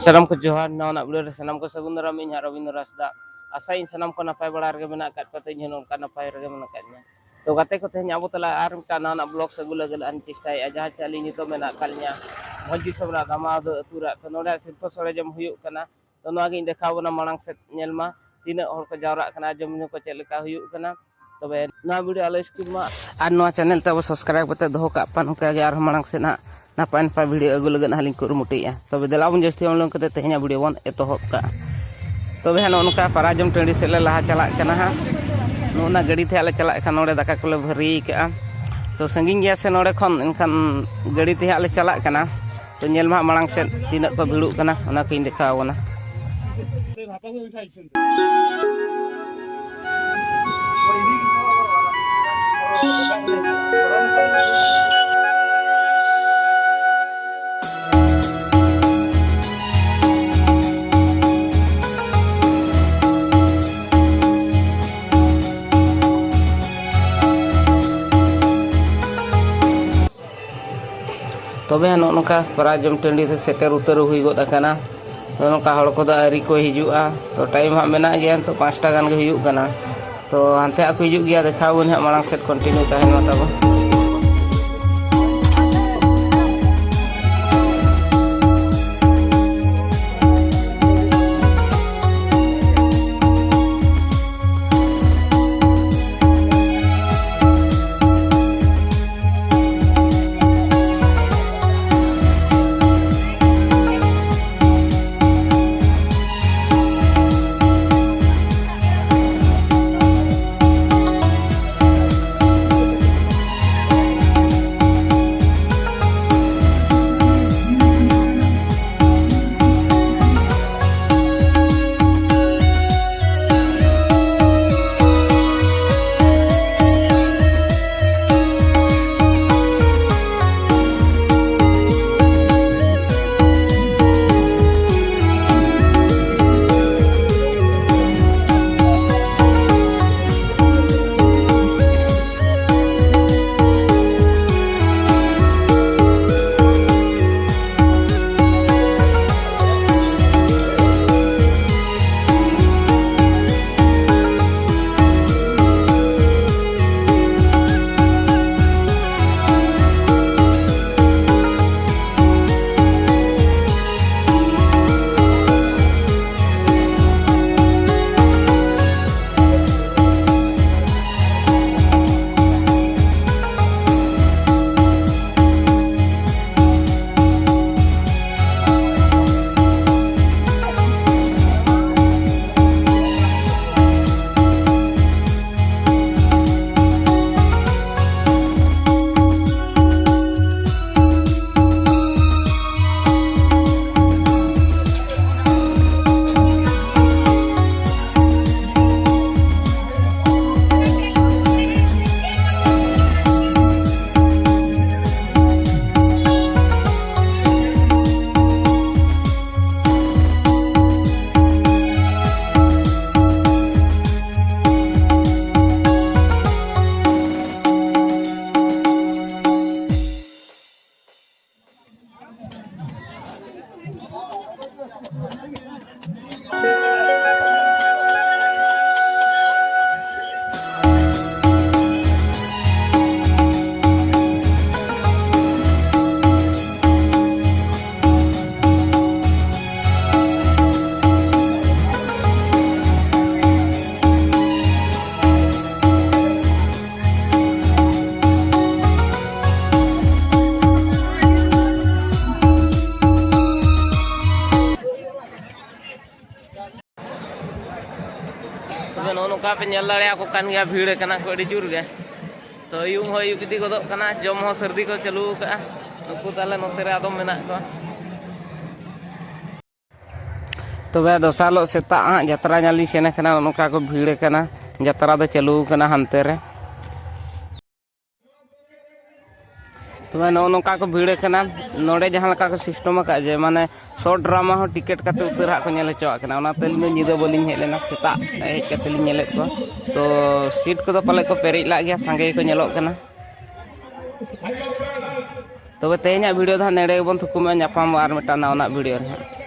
Salam ko Johar na video sanam ko sagun daram ᱤᱧ Ravindra Hansda आसाई sanam ko napay bala rege mena kat pate ᱧ ᱱᱚᱝᱠᱟ napay rege mena katnya to gate ko tehnya abo tala ar mita nana blog segula gala an cestai aja cali ni to mena kalnya moji sobra dama do atura to noda silpo sore jam huyuk kana to no agi dekhaw na marang set nyelma tina hor ko jawra kana jom ñu ko cel ka huyuk kana tobe na video ala skip ma ar no channel ta subscribe kate doho ka pan ka ge ar marang set na napan pa video agu lagan haling kurumuti ya tobe dela bun jasti on kate tehnya video bon etohop ka tobe hano onka parajom tendi sele laha chalak kana ha nona gadi the ale chalak kan node daka kole bhari ka to sanging gya se node khon enkan gadi the ale chalak kana to nyel ma marang set tinak ko bhiduk kana ona ko inde ka ona tobe hano noka parajom tendi seter utar hui god akana to noka hor ko da ari ko hijua to time ha mena gya to 5 ta gan ge huyuk kana to hante aku hijuk gya dekhawun ha marang set continue tahen mata bo पे नल दाड़े को कान गया भीड़ कना को अड़ी जुर गे तो यूम हो यू किदी गदो कना जम हो सर्दी को चालू का नुकु ताले नोते रे आदम मेना को तबे दोसालो सेता यात्रा नाली सेने कना नोका को भीड़ कना यात्रा दो चालू कना हनते रे तबे नोका को भीड़ कना नोडे जहां लका को सिस्टम का जे माने शॉर्ट ड्रामा हो टिकट काते उतर हा को नेले चवा कना ओना तेल में निदा बोलिन हेलेना सेता हे कतेल नेले को तो सीट को पाले को पेरेज ला गया संगे को नेलो कना तबे तेहना वीडियो दा नेड़े बन थुकुम ᱧᱟᱯᱟᱢ आर मिटा नावना वीडियो रे।